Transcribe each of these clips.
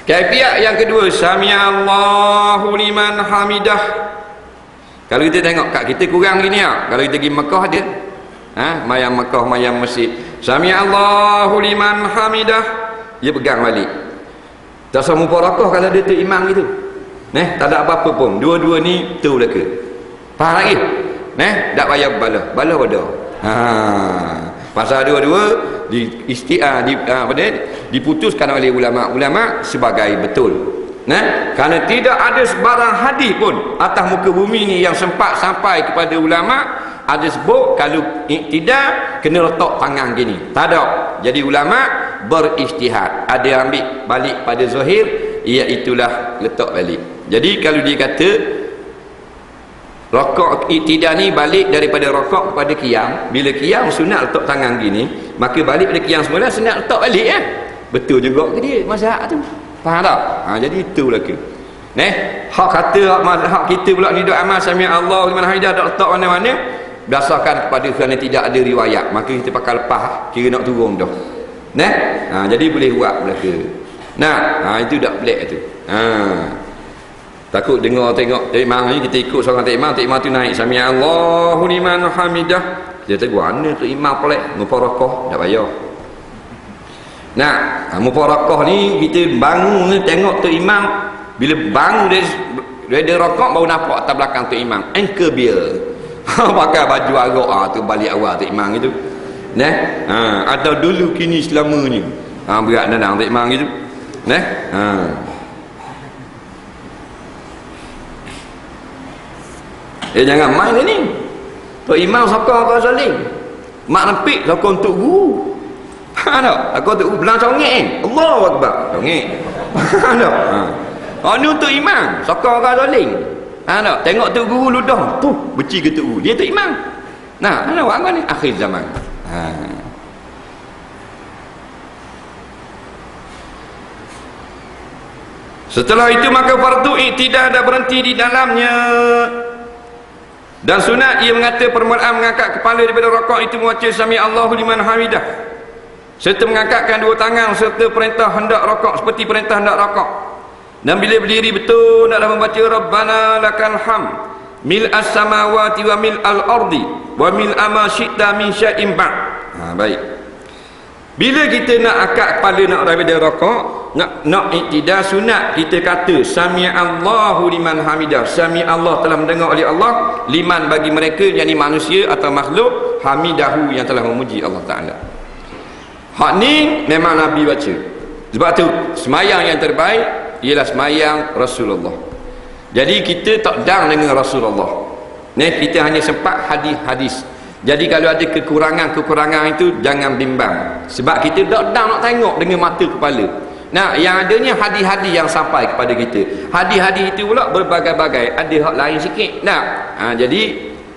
Kaifiat yang kedua, sami'allahu liman hamidah. Kalau kita tengok kat kita kurang gini ya. Kalau kita pergi Mekah dia, mayang Mekah, mayang Mesir, sami'allahu liman hamidah, dia pegang balik. Tak sama mubarakah kalau dia tu imam gitu. Tak ada apa-apa pun. Dua-dua ni tu belaka. Faham lagi? Tak payah bala pada. Pasal dua-dua diputuskan oleh ulama-ulama sebagai betul. Kerana tidak ada sebarang hadis pun atas muka bumi ni yang sempat sampai kepada ulama ada sebut kalau tidak kena letak tangan gini. Tak ada. Jadi ulama beristihad. Ada yang ambil balik pada zahir, iaitulah letak balik. Jadi kalau dia kata rokok iktidah ni balik daripada rokok kepada qiyam, bila qiyam sunat letak tangan gini, maka balik pada qiyam semula sunat letak balik ya. Betul juga ke dia mazhab tu. Faham tak? Jadi itulah ke. Hak kata hak kita pula ni doa amal sami Allah liman hamidah tak letak mana-mana berdasarkan kepada kerana tidak ada riwayat, maka kita pakai lepas kira nak turun dah. Jadi boleh buat belaka. Itu dak pelik tu. Takut dengar tengok tok imam ni, kita ikut seorang tok imam tu naik sami Allahu liman hamidah, dia tegur mana tok imam pelik mubarakah, tak payah. Mubarakah ni kita bangun tengok tok imam, bila bangun dia rokok baru nampak atas belakang tok imam anchor beer. Pakai baju arak tu balik awal tok imam itu. Ada dulu kini selamanya. Berat dah tok imam itu. Jangan main ni. Tok imam sokong kau saling. Mak nempik sokong untuk guru. Tak? Aku untuk belang songek. Allahu Akbar. Songek. Tak? Ni untuk imam. Sokong kau saling. Tak? Tengok tok guru ludah. Puh, beci ke tok guru. Dia tok imam. Ada apa ni? Akhir zaman. Setelah itu maka fardu iktidah dah berhenti di dalamnya. Dan sunat ia mengata permulaan mengangkat kepala daripada rakaat itu membaca sami Allahu liman hamidah, serta mengangkatkan dua tangan serta perintah hendak rakaat seperti perintah hendak rakaat. Dan bila berdiri betul hendaklah membaca Rabbana lakal hamd mil'as samawati wa mil'al ardi wa mil'a ma syi'ta min syai'in ba'd. Baik. Bila kita nak angkat kepala nak daripada rakaat, nak iktidah, sunat kita kata sami Allahu liman hamidah. Sami Allah telah mendengar oleh Allah, liman bagi mereka yakni manusia atau makhluk, hamidahu yang telah memuji Allah Taala. Hak ni memang Nabi baca. Sebab tu semayang yang terbaik ialah semayang Rasulullah. Jadi kita tak dang dengan Rasulullah. Kita hanya sempat hadis-hadis. Jadi kalau ada kekurangan-kekurangan itu jangan bimbang. Sebab kita tak dang nak tengok dengan mata kepala. Yang adanya hadis-hadis yang sampai kepada kita. Hadis-hadis itu pula berbagai-bagai. Ada hak lain sikit. Jadi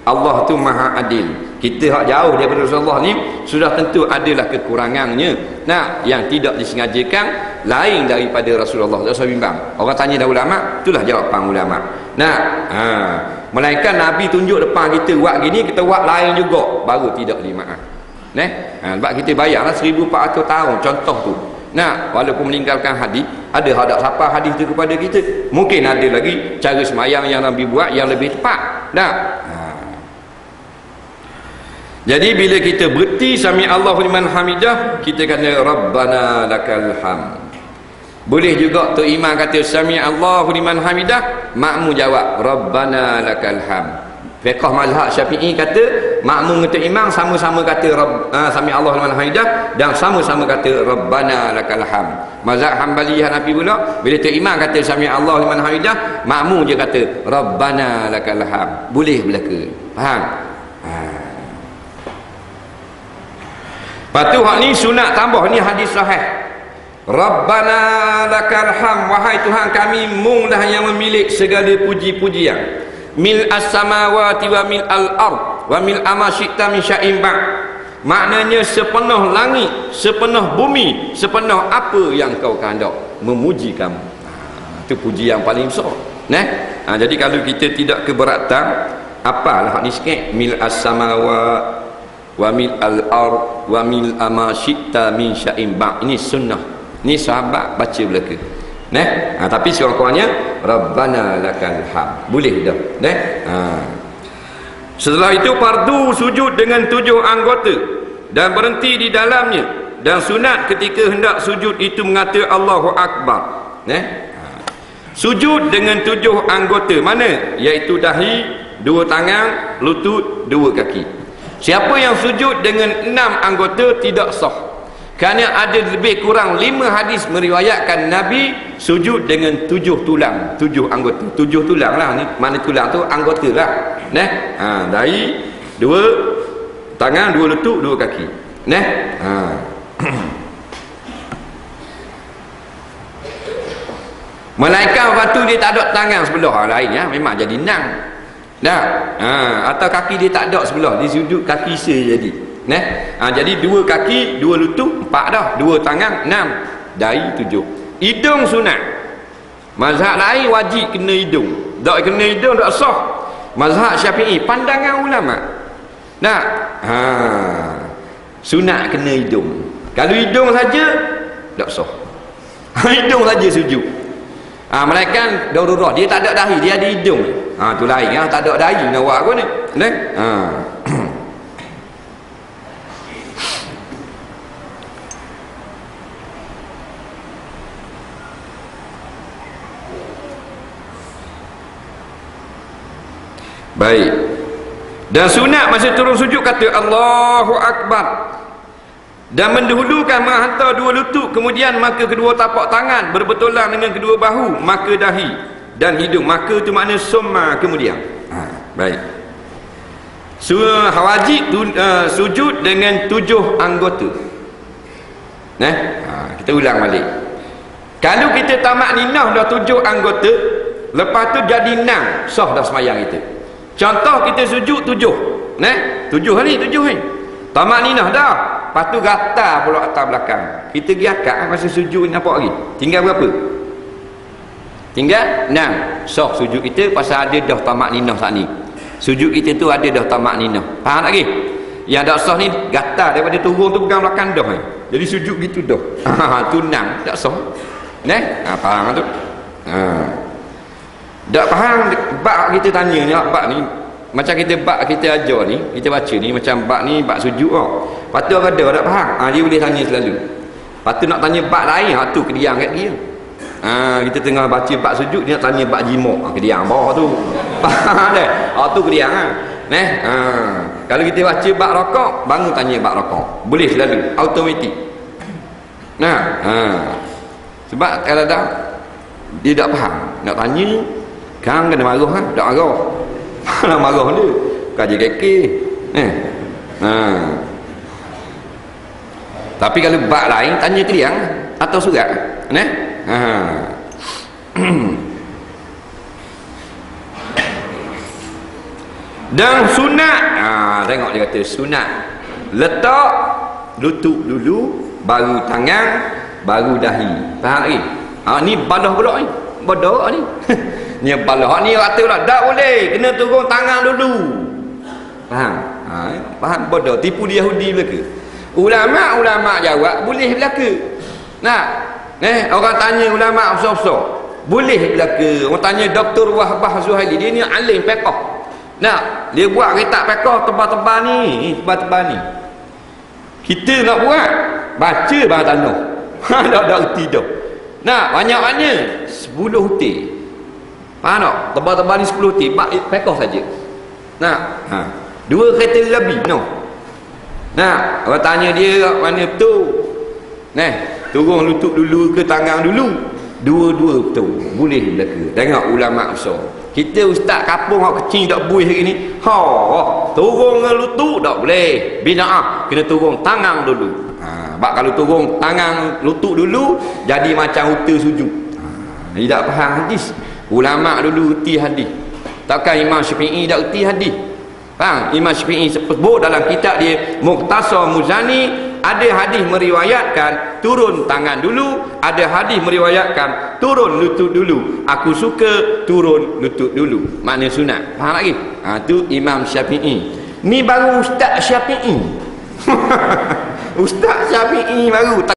Allah tu maha adil. Kita hak jauh daripada Rasulullah ni sudah tentu adalah kekurangannya. Yang tidak disengajakan lain daripada Rasulullah. Tak usah bimbang. Orang tanya dah ulama, itulah jawapan ulama. Melainkan Nabi tunjuk depan kita buat gini, kita buat lain juga, baru tidak dimaaf. Sebab kita bayarlah 1400 tahun contoh tu. Walaupun meninggalkan hadis, ada hadak siapa hadis tu kepada kita. Mungkin ada lagi cara semayang yang Nabi buat yang lebih tepat. Jadi bila kita berhenti sami Allahu liman hamidah, kita kata Rabbana lakal hamd. Boleh juga tu imam kata sami Allahu liman hamidah, makmum jawab Rabbana lakal hamd. Fiqh mazhab Syafi'i kata makmum dengan imam sama-sama kata sami Allahu liman hamidah dan sama-sama kata Rabbana lakal hamd. Mazhab Hanbali Hanafi pula bila tu imam kata sami Allahu liman hamidah, makmum je kata Rabbana lakal hamd. Boleh belaka. Faham? Lepas tu hak ni sunat tambah ni hadis sahih. Rabbana lakal hamd, wahai Tuhan kami, munglah yang memiliki segala puji-pujian. Mil as-samawati wa mil al-ard wa mil ma syi'ta min syai'in ba'd. Maknanya sepenuh langit, sepenuh bumi, sepenuh apa yang kau kehendak, memuji kamu. Itu puji yang paling besar. Jadi kalau kita tidak keberatan, apalah hak ni sikit, mil as-samawati wa mil al-ard wa mil ma syi'ta min syai'in ba'd. Ini sunnah. Ni sahabat baca belaka. Tapi sekurang-kurangnya Rabbana lakal hamd. Boleh dah. Setelah itu fardu sujud dengan 7 anggota dan berhenti di dalamnya, dan sunat ketika hendak sujud itu mengata Allahu Akbar. Sujud dengan 7 anggota mana? Iaitu dahi, 2 tangan, lutut, 2 kaki. Siapa yang sujud dengan 6 anggota tidak sah. Kerana ada lebih kurang 5 hadis meriwayatkan Nabi sujud dengan 7 tulang, 7 anggota. 7 tulang lah ni, mana tulang tu anggota lah. Dari 2 tangan, 2 lutut, 2 kaki. Malaikat waktu dia tak ada tangan sebelah lain ya, memang jadi 6. Atau kaki dia tak ada sebelah, dia sujud kaki jadi. Jadi 2 kaki, 2 lutut, 4 dah. 2 tangan, 6. Dari 7. Hidung sunat. Mazhab lain wajib kena hidung. Tak kena hidung tak sah. Mazhab Syafi'i, pandangan ulama. Sunat kena hidung. Kalau hidung saja tak sah. Hidung saja sujud. Malaikat darurah, dia tak ada dahi, dia ada hidung. Tu lain ya, tak ada dahi nak buat apa ni? Baik. Dan sunat masa turun sujud kata Allahu Akbar, dan mendahulukan menghantar 2 lutut, kemudian maka kedua tapak tangan berbetulan dengan kedua bahu, maka dahi dan hidung. Maka itu makna summa kemudian. Baik. Wajib sujud dengan 7 anggota. Kita ulang balik. Kalau kita tamak ninah dah 7 anggota, lepas tu jadi 6, sah dah semayang kita. Contoh kita sujud 7. 7 ni. Tamak ninah dah. Lepas tu gatal pula atas belakang. Kita pergi akak masa sujud ni nampak lagi. Tinggal berapa? Tinggal 6. Sah sujud kita pasal ada dah tamak ninah saat ni. Sujud kita tu ada dah tamak ninah. Faham lagi? Yang tak sah ni gatal daripada turun tu pegang belakang dah. Jadi sujud gitu dah. Tu 6. Tak sah. Faham tu? Tak faham bab kita tanya ni, bab ni macam kita bab kita ajar ni, kita baca ni macam bab ni bab sujud tau. Lepas tu ada tak faham, dia boleh tanya selalu. Lepas tu nak tanya bab lain, tu kediang kat dia. Kita tengah baca bab sujud, dia nak tanya bab jimak, kediang bawah tu. Faham tak? Tu kediang kalau kita baca bab rokok, bangun tanya bab rokok, boleh selalu, automatik. Sebab kalau dah dia tak faham, nak tanya kan kena marah kan? Tak marah. Nak marah dia. Kaji keke. Tapi kalau bab lain tanya kediang atau surat. Dan sunat. Tengok dia kata sunat. Letak lutut dulu, baru tangan, baru dahi. Faham lagi? Ni balah pula ni. Bodoh ni. Ni balah ni kata pula tak boleh, kena turun tangan dulu. Faham? Faham bodoh, tipu dia Yahudi belaka. Ulama jawab boleh belaka. Orang tanya ulama besar-besar, boleh belaka. Orang tanya Dr. Wahbah Zuhaili, dia ni alim fiqh. Dia buat kitab fiqh tebal-tebal ni, tebal-tebal ni. Kita nak buat baca bahasa tanah. Tak erti dah. Banyak-banyak 10 hutih. Faham tak? Tebal-tebal ni 10 hutih, fiqh saja. 2 kereta lebih. Orang tanya dia mana betul. Turun lutut dulu ke tangan dulu? Dua-dua betul. Boleh belaka. Tengok ulama besar. Kita ustaz kampung hak kecil tak buih hari ni. Turun dengan lutut tak boleh. Bid'ah. Kena turun tangan dulu. Sebab kalau turun tangan lutut dulu jadi macam uta sujud. Dia tak faham hadis. Ulama dulu erti hadis. Takkan Imam Syafi'i tak erti hadis. Faham? Imam Syafi'i sebut dalam kitab dia Mukhtasar Muzani, ada hadis meriwayatkan turun tangan dulu, ada hadis meriwayatkan turun lutut dulu. Aku suka turun lutut dulu. Makna sunat. Faham lagi? Tu Imam Syafi'i. Ni baru Ustaz Syafi'i. Ustaz Syafi'i baru